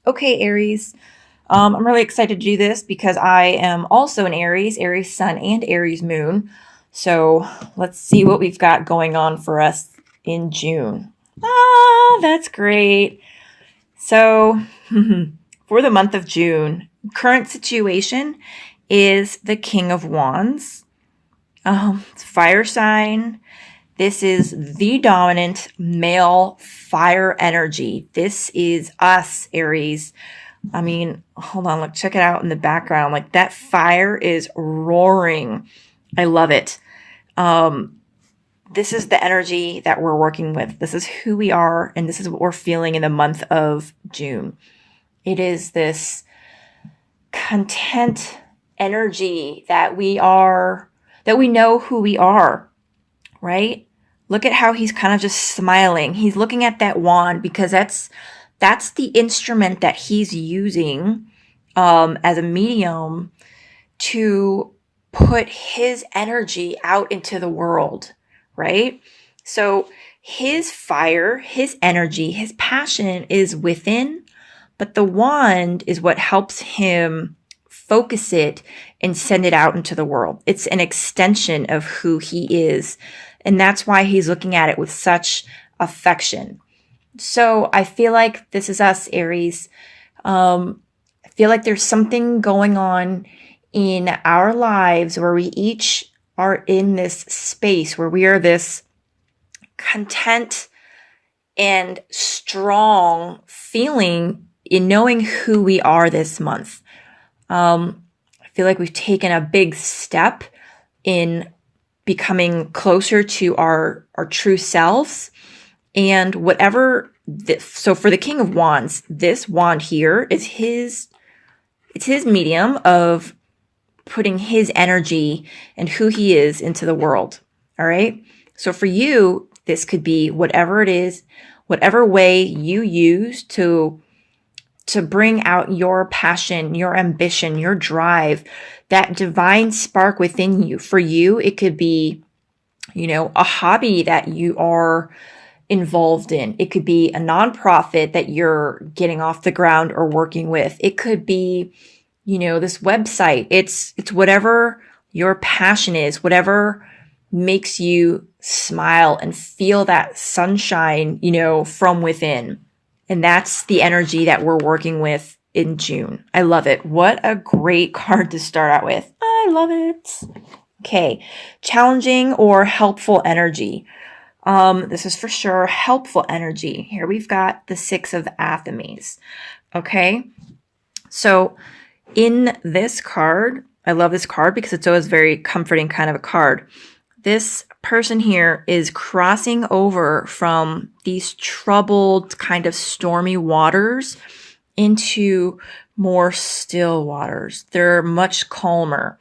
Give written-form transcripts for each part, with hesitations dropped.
Okay, Aries. I'm really excited to do this because I am also an Aries, Aries Sun and Aries Moon. So let's see what we've got going on for us in June. Ah, that's great. So for the month of June, current situation is the King of Wands. Fire sign. This is the dominant male fire energy. This is us, Aries. I mean, hold on, look, check it out in the background. Like that fire is roaring. I love it. This is the energy that we're working with. This is who we are, and this is what we're feeling in the month of June. It is this content energy that we are, that we know who we are, right? Look at how he's kind of just smiling. He's looking at that wand because that's the instrument that he's using as a medium to put his energy out into the world, right? So his fire, his energy, his passion is within, but the wand is what helps him focus it and send it out into the world. It's an extension of who he is. And that's why he's looking at it with such affection. So I feel like this is us, Aries. I feel like there's something going on in our lives where we each are in this space where we are this content and strong feeling in knowing who we are this month. I feel like we've taken a big step in becoming closer to our true selves. And whatever this, so for the King of Wands, this wand here is it's his medium of putting his energy and who he is into the world. All right. So for you, this could be whatever it is, whatever way you use to bring out your passion, your ambition, your drive, that divine spark within you. For you, it could be, a hobby that you are involved in. It could be a nonprofit that you're getting off the ground or working with. It could be, this website. It's whatever your passion is, whatever makes you smile and feel that sunshine, from within. And that's the energy that we're working with in June. I love it. What a great card to start out with. I love it. Okay. Challenging or helpful energy. This is for sure helpful energy. Here we've got the Six of Athames. Okay. So in this card, I love this card because it's always very comforting kind of a card. This person here is crossing over from these troubled, kind of stormy waters into more still waters. They're much calmer.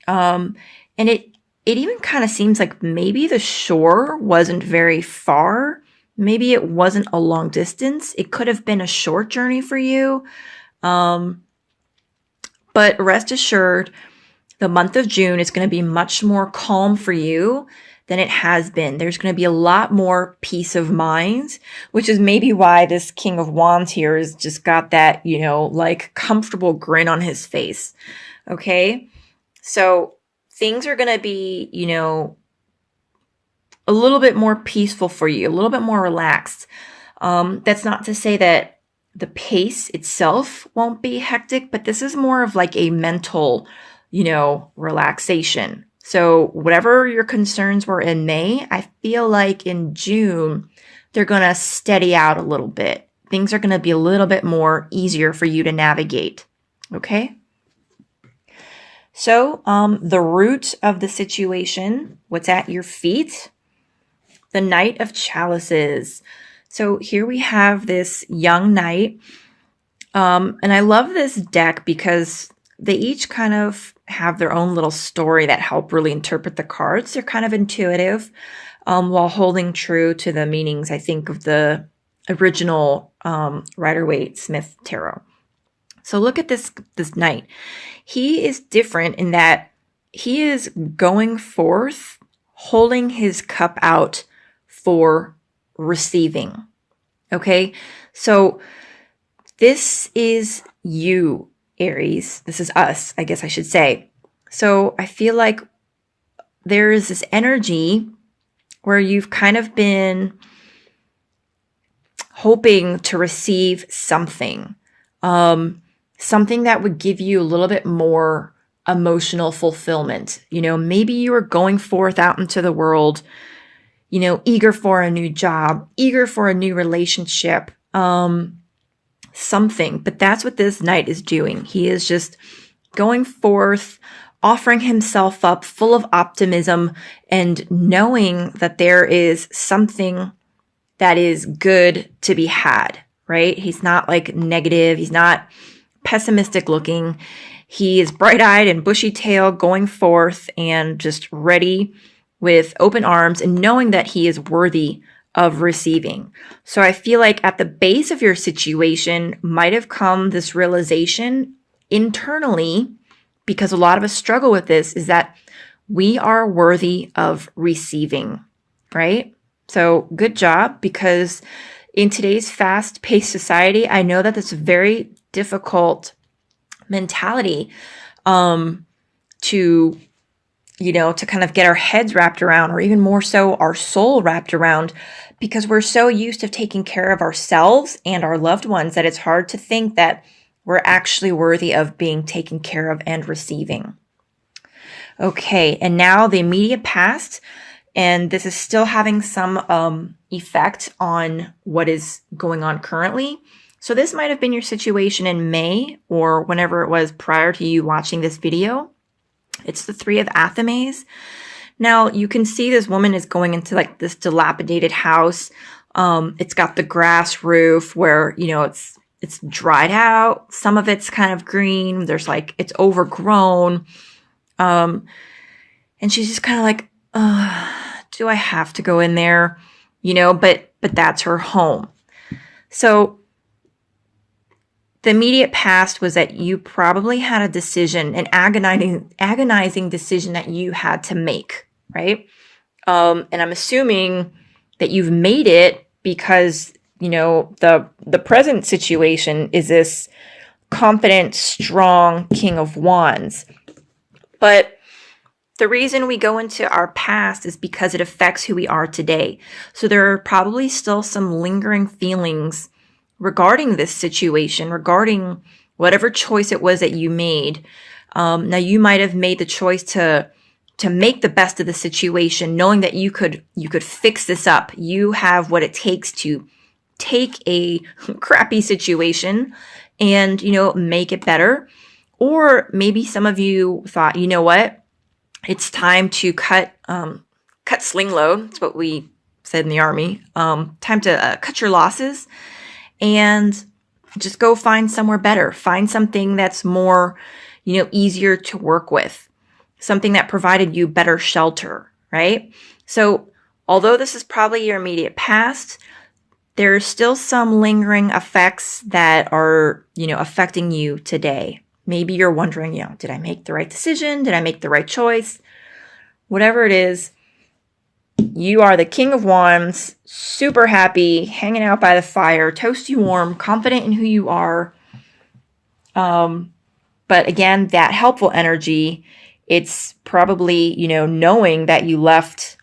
And it even kind of seems like maybe the shore wasn't very far. Maybe it wasn't a long distance. It could have been a short journey for you. But rest assured, the month of June is going to be much more calm for you than it has been. There's going to be a lot more peace of mind, which is maybe why this King of Wands here has just got that, like comfortable grin on his face. Okay. So things are going to be, a little bit more peaceful for you, a little bit more relaxed. That's not to say that the pace itself won't be hectic, but this is more of like a mental, relaxation. So whatever your concerns were in May, I feel like in June, they're going to steady out a little bit. Things are going to be a little bit more easier for you to navigate. Okay. So, the root of the situation, what's at your feet? The Knight of Chalices. So here we have this young knight. And I love this deck because they each kind of have their own little story that help really interpret the cards. They're kind of intuitive, while holding true to the meanings, I think, of the original Rider-Waite-Smith tarot. So look at this knight. He is different in that he is going forth, holding his cup out for receiving. Okay. So This is you, Aries. This is us, I guess I should say. So I feel like there is this energy where you've kind of been hoping to receive something, something that would give you a little bit more emotional fulfillment. Maybe you were going forth out into the world, eager for a new job, eager for a new relationship, something. But that's what this knight is doing. He is just going forth, offering himself up full of optimism and knowing that there is something that is good to be had, right? He's not like negative. He's not pessimistic looking. He is bright-eyed and bushy-tailed, going forth and just ready with open arms and knowing that he is worthy of receiving. So I feel like at the base of your situation might have come this realization internally, because a lot of us struggle with this, is that we are worthy of receiving, right? So good job, because in today's fast-paced society, I know that it's a very difficult mentality to kind of get our heads wrapped around, or even more so our soul wrapped around, because we're so used to taking care of ourselves and our loved ones that it's hard to think that we're actually worthy of being taken care of and receiving. Okay, and now the immediate past, and this is still having some effect on what is going on currently. So this might have been your situation in May or whenever it was prior to you watching this video. It's the Three of Athames. Now you can see this woman is going into like this dilapidated house. It's got the grass roof where, it's dried out. Some of it's kind of green. There's like, it's overgrown. And she's just kind of like, do I have to go in there? But that's her home. So the immediate past was that you probably had a decision, an agonizing decision that you had to make, right? And I'm assuming that you've made it because, the present situation is this confident, strong King of Wands. But the reason we go into our past is because it affects who we are today. So there are probably still some lingering feelings regarding this situation, regarding whatever choice it was that you made. Now you might have made the choice to make the best of the situation, knowing that you could fix this up. You have what it takes to take a crappy situation and, make it better. Or maybe some of you thought, you know what? It's time to cut sling load. That's what we said in the army. Time to cut your losses and just go find somewhere better. Find something that's more, easier to work with. Something that provided you better shelter, right? So although this is probably your immediate past, there are still some lingering effects that are, affecting you today. Maybe you're wondering, did I make the right decision? Did I make the right choice? Whatever it is, you are the King of Wands, super happy, hanging out by the fire, toasty warm, confident in who you are. But again, that helpful energy, it's probably, knowing that you left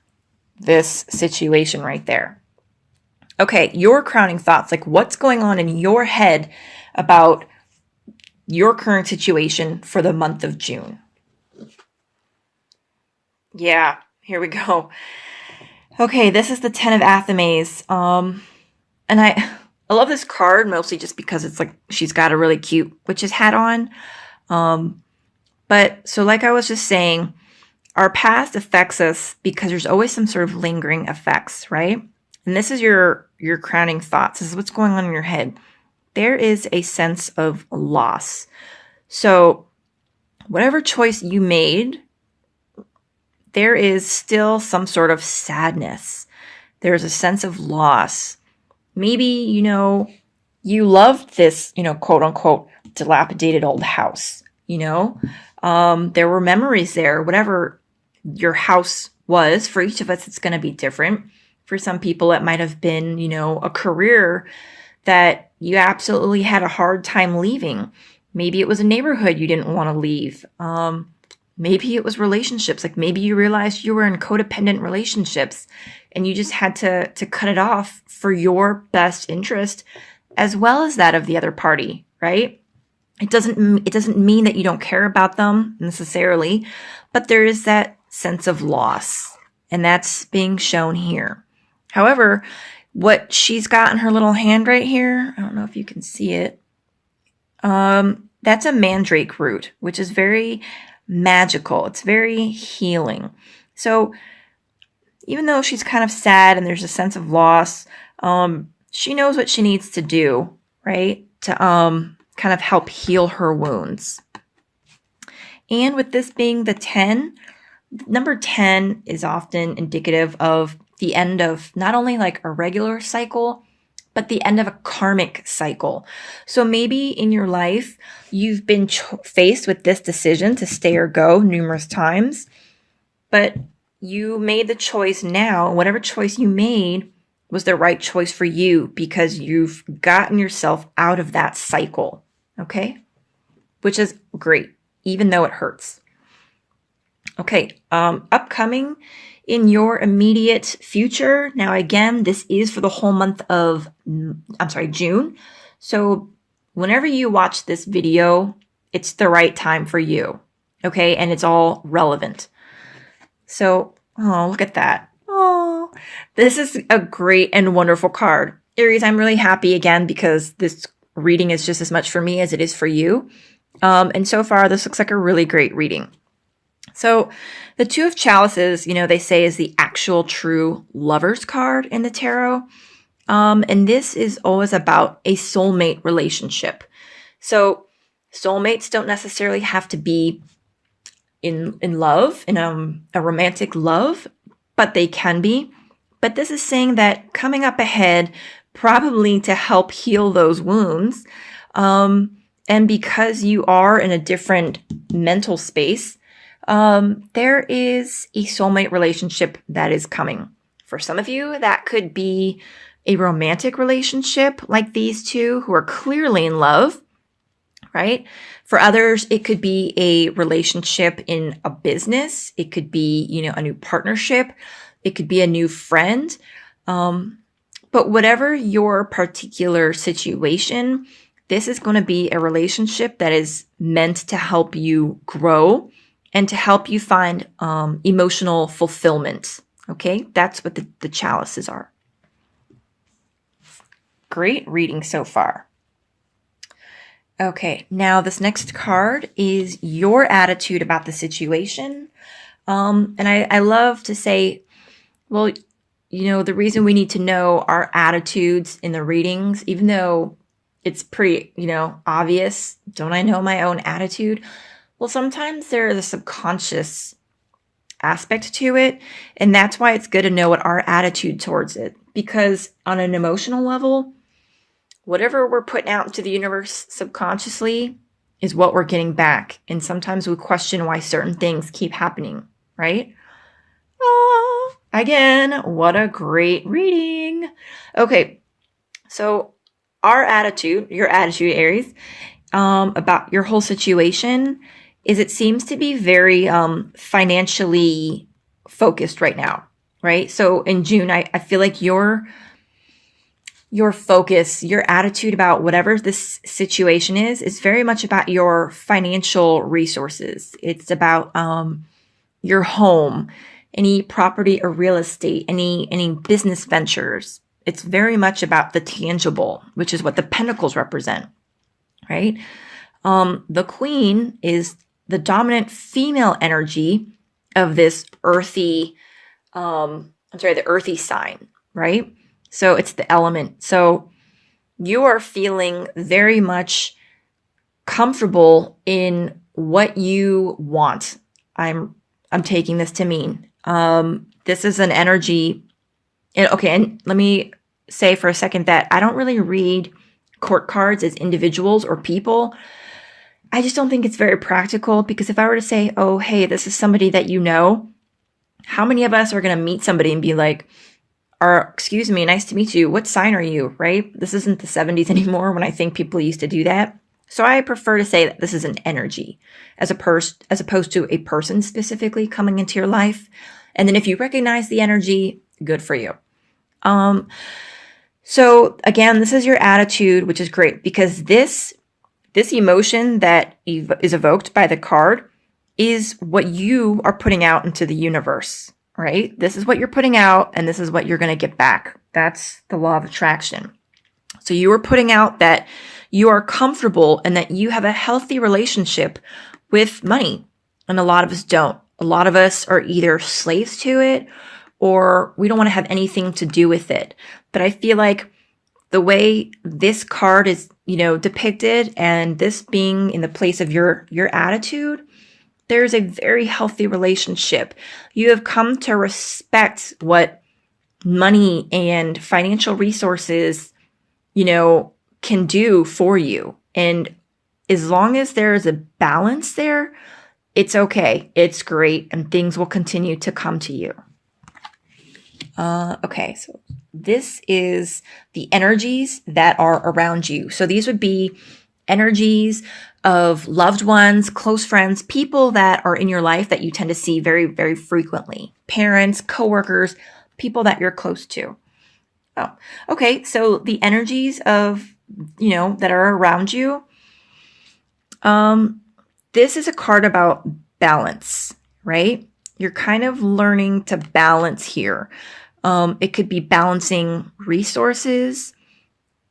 this situation right there. Okay, your crowning thoughts, like what's going on in your head about your current situation for the month of June? Yeah, here we go. Okay, this is the Ten of Athames. And I love this card mostly just because it's like she's got a really cute witch's hat on. But so like I was just saying, our past affects us because there's always some sort of lingering effects, right? And this is your crowning thoughts. This is what's going on in your head. There is a sense of loss. So whatever choice you made, there is still some sort of sadness. There's a sense of loss. Maybe, you loved this, quote unquote, dilapidated old house, there were memories there, whatever your house was. For each of us, it's going to be different. For some people, it might have been, a career that you absolutely had a hard time leaving. Maybe it was a neighborhood you didn't want to leave. Maybe it was relationships. Like maybe you realized you were in codependent relationships and you just had to cut it off for your best interest as well as that of the other party, right? It doesn't mean that you don't care about them necessarily, but there is that sense of loss, and that's being shown here. However, what she's got in her little hand right here, I don't know if you can see it. That's a mandrake root, which is very magical. It's very healing. So even though she's kind of sad and there's a sense of loss, she knows what she needs to do, right? To kind of help heal her wounds. And with this being the 10, number 10 is often indicative of the end of not only like a regular cycle, but the end of a karmic cycle. So maybe in your life, you've been faced with this decision to stay or go numerous times, but you made the choice now. Whatever choice you made was the right choice for you because you've gotten yourself out of that cycle, okay? Which is great, even though it hurts. Okay, upcoming in your immediate future. Now, again, this is for the whole month of, June. So whenever you watch this video, it's the right time for you, okay? And it's all relevant. So, oh, look at that. Oh, this is a great and wonderful card. Aries, I'm really happy again because this reading is just as much for me as it is for you. And so far, this looks like a really great reading. So the Two of Chalices, they say is the actual true lover's card in the tarot. And this is always about a soulmate relationship. So soulmates don't necessarily have to be in love, in a romantic love, but they can be. But this is saying that coming up ahead, probably to help heal those wounds, and because you are in a different mental space, there is a soulmate relationship that is coming. For some of you, that could be a romantic relationship like these two who are clearly in love, right? For others, it could be a relationship in a business. It could be, a new partnership. It could be a new friend. But whatever your particular situation, this is going to be a relationship that is meant to help you grow and to help you find emotional fulfillment. Okay, that's what the chalices are. Great reading so far. Okay, now this next card is your attitude about the situation. And I love to say, well, the reason we need to know our attitudes in the readings, even though it's pretty, obvious, don't I know my own attitude? Well, sometimes there is a subconscious aspect to it, and that's why it's good to know what our attitude towards it. Because on an emotional level, whatever we're putting out into the universe subconsciously is what we're getting back. And sometimes we question why certain things keep happening, right? Oh, again, what a great reading. Okay, so our attitude, your attitude, Aries, about your whole situation is it seems to be very financially focused right now, right? So in June, I feel like your focus, your attitude about whatever this situation is very much about your financial resources. It's about your home, any property or real estate, any business ventures. It's very much about the tangible, which is what the pentacles represent, right? The Queen is the dominant female energy of this earthy, the earthy sign, right? So it's the element. So you are feeling very much comfortable in what you want. I'm taking this to mean. This is an energy. And let me say for a second that I don't really read court cards as individuals or people. I just don't think it's very practical because if I were to say, oh, hey, this is somebody that you know, how many of us are going to meet somebody and be like, or excuse me, nice to meet you. What sign are you, right? This isn't the 70s anymore when I think people used to do that. So I prefer to say that this is an energy as opposed to a person specifically coming into your life. And then if you recognize the energy, good for you. So again, this is your attitude, which is great because this emotion that is evoked by the card is what you are putting out into the universe, right? This is what you're putting out and this is what you're going to get back. That's the law of attraction. So you are putting out that you are comfortable and that you have a healthy relationship with money. And a lot of us don't. A lot of us are either slaves to it or we don't want to have anything to do with it. But I feel like the way this card is, depicted and this being in the place of your attitude, there's a very healthy relationship. You have come to respect what money and financial resources, can do for you. And as long as there is a balance there, it's okay. It's great. And things will continue to come to you. Okay, so this is the energies that are around you. So these would be energies of loved ones, close friends, people that are in your life that you tend to see very, very frequently. Parents, coworkers, people that you're close to. Oh, okay. So the energies of, that are around you. This is a card about balance, right? You're kind of learning to balance here. It could be balancing resources.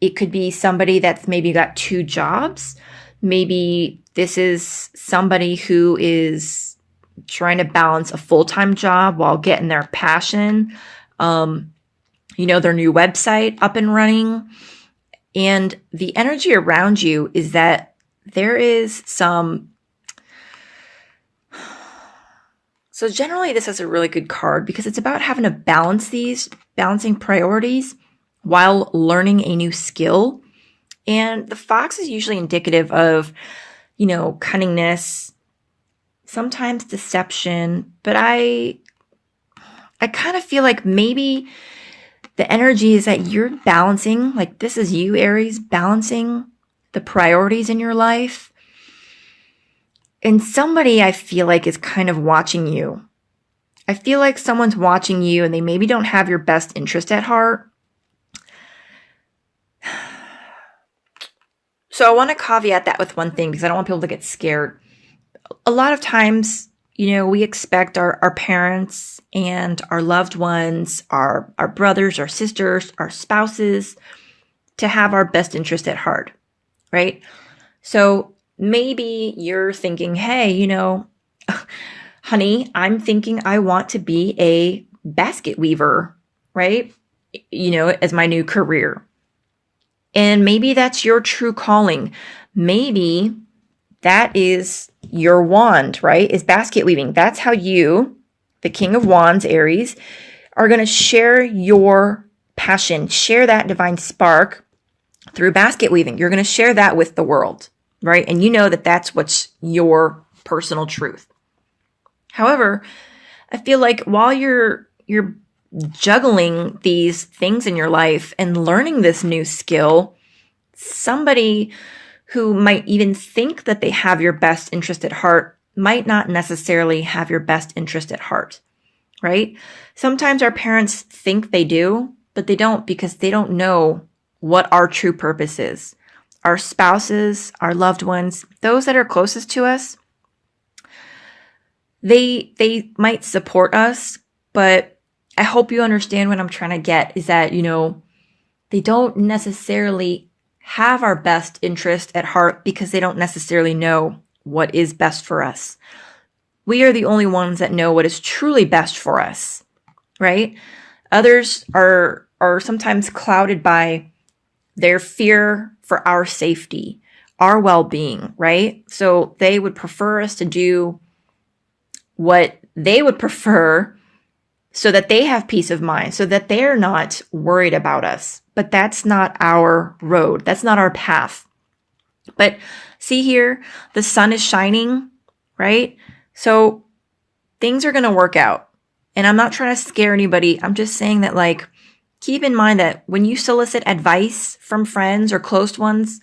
It could be somebody that's maybe got 2 jobs. Maybe this is somebody who is trying to balance a full-time job while getting their passion, their new website up and running. And the energy around you is that there is some... So generally, this is a really good card because it's about having to balancing priorities while learning a new skill. And the fox is usually indicative of, cunningness, sometimes deception. But I kind of feel like maybe the energy is that you're balancing, like this is you, Aries, balancing the priorities in your life. And somebody I feel like is kind of watching you. I feel like someone's watching you and they maybe don't have your best interest at heart. So I want to caveat that with one thing because I don't want people to get scared. A lot of times, we expect our parents and our loved ones, our brothers, our sisters, our spouses to have our best interest at heart, right? So maybe you're thinking, hey, honey, I'm thinking I want to be a basket weaver, right? As my new career. And maybe that's your true calling. Maybe that is your wand, right? Is basket weaving. That's how you, the King of Wands, Aries, are going to share your passion, share that divine spark through basket weaving. You're going to share that with the world. Right? And that's what's your personal truth. However, I feel like while you're juggling these things in your life and learning this new skill, somebody who might even think that they have your best interest at heart might not necessarily have your best interest at heart, right? Sometimes our parents think they do, but they don't because they don't know what our true purpose is. Our spouses, our loved ones, those that are closest to us, they might support us, but I hope you understand what I'm trying to get is that, they don't necessarily have our best interest at heart because they don't necessarily know what is best for us. We are the only ones that know what is truly best for us, right? Others are sometimes clouded by their fear for our safety, our well-being, right? So they would prefer us to do what they would prefer so that they have peace of mind, so that they're not worried about us. But that's not our road. That's not our path. But see here, the sun is shining, right? So things are going to work out. And I'm not trying to scare anybody. I'm just saying that keep in mind that when you solicit advice from friends or close ones,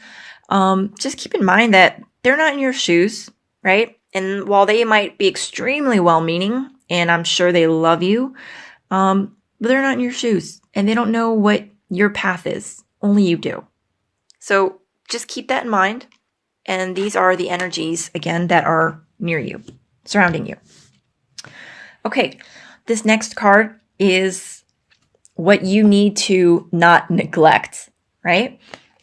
just keep in mind that they're not in your shoes, right? And while they might be extremely well-meaning, and I'm sure they love you, but they're not in your shoes, and they don't know what your path is. Only you do. So just keep that in mind. And these are the energies, again, that are near you, surrounding you. Okay, this next card is what you need to not neglect, right?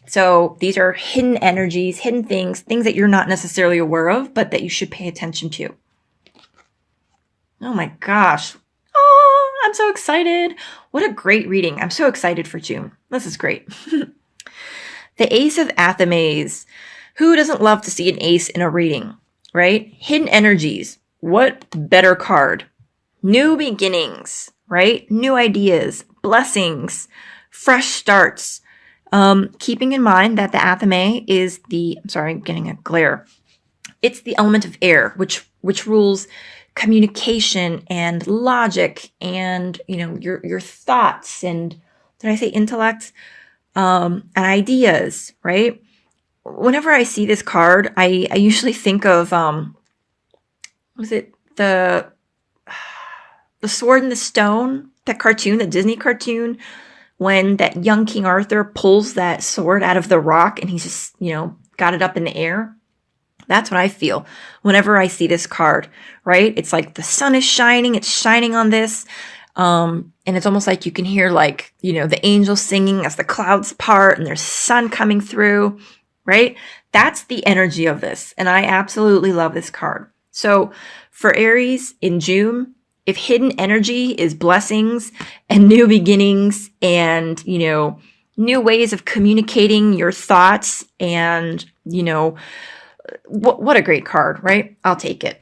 So these are hidden energies, hidden things that you're not necessarily aware of, but that you should pay attention to. Oh my gosh. Oh, I'm so excited. What a great reading. I'm so excited for June. This is great. The Ace of Athames. Who doesn't love to see an ace in a reading, right? Hidden energies. What better card? New beginnings, right? New ideas, blessings, fresh starts. Keeping in mind that the Athame is I'm getting a glare. It's the element of air, which rules communication and logic and, your thoughts and, did I say intellect? And ideas, right? Whenever I see this card, I usually think of, was it the Sword in the Stone, that cartoon, the Disney cartoon, when that young King Arthur pulls that sword out of the rock and he's just, got it up in the air. That's what I feel whenever I see this card, right? It's like the sun is shining, it's shining on this. And it's almost like you can hear the angels singing as the clouds part and there's sun coming through, right? That's the energy of this. And I absolutely love this card. So for Aries in June, if hidden energy is blessings and new beginnings and, new ways of communicating your thoughts and, what a great card, right? I'll take it.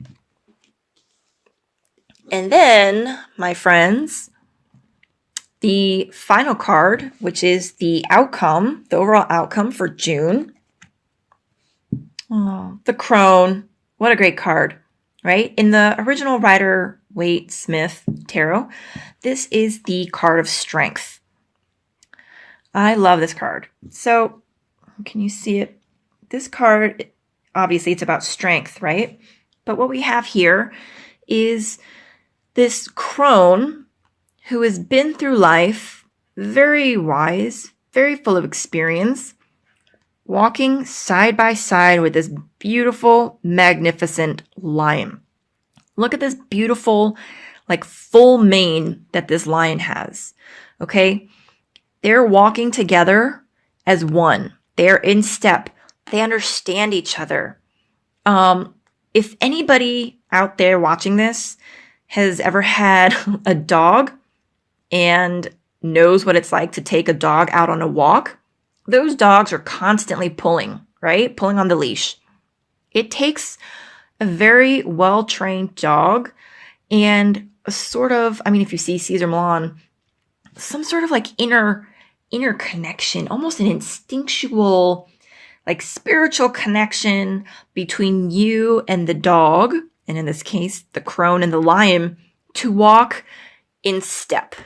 And then, my friends, the final card, which is the overall outcome for June. Oh, the Crone. What a great card, right? In the original Rider-Waite-Smith tarot, this is the card of strength. I love this card. So, can you see it? This card, obviously, it's about strength, right? But what we have here is this crone who has been through life, very wise, very full of experience, walking side by side with this beautiful, magnificent lion. Look at this beautiful, full mane that this lion has, okay? They're walking together as one. They're in step. They understand each other. If anybody out there watching this has ever had a dog and knows what it's like to take a dog out on a walk, those dogs are constantly pulling, right? Pulling on the leash. It takes a very well-trained dog and a sort of, if you see Cesar Millan, some sort of inner connection, almost an instinctual, spiritual connection between you and the dog, and in this case, the crone and the lion, to walk in step,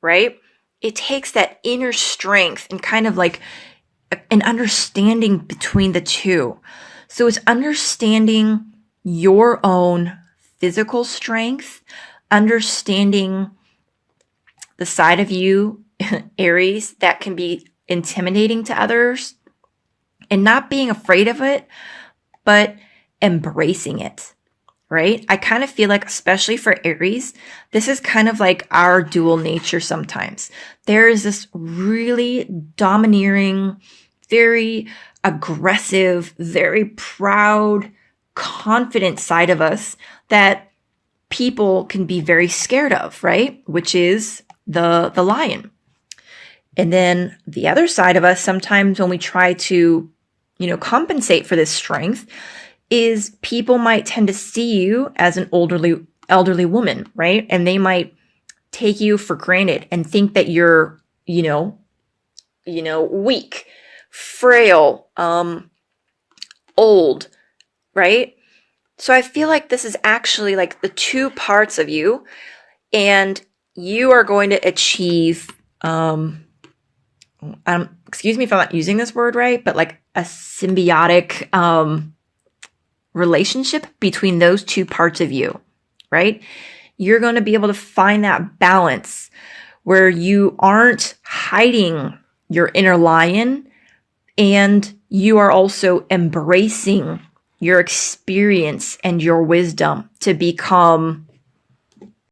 right? It takes that inner strength and kind of an understanding between the two. So it's understanding your own physical strength, understanding the side of you, Aries, that can be intimidating to others, and not being afraid of it, but embracing it, right? I kind of feel like, especially for Aries, this is kind of like our dual nature sometimes. There is this really domineering, very aggressive, very proud, confident side of us that people can be very scared of, right? Which is the lion. And then the other side of us, sometimes when we try to, compensate for this strength, is people might tend to see you as an elderly woman, right? And they might take you for granted and think that you're, weak, frail, old, right? So I feel like this is actually the two parts of you, and you are going to achieve excuse me if I'm not using this word right, but like a symbiotic relationship between those two parts of you, right? You're going to be able to find that balance where you aren't hiding your inner lion and you are also embracing your experience and your wisdom to become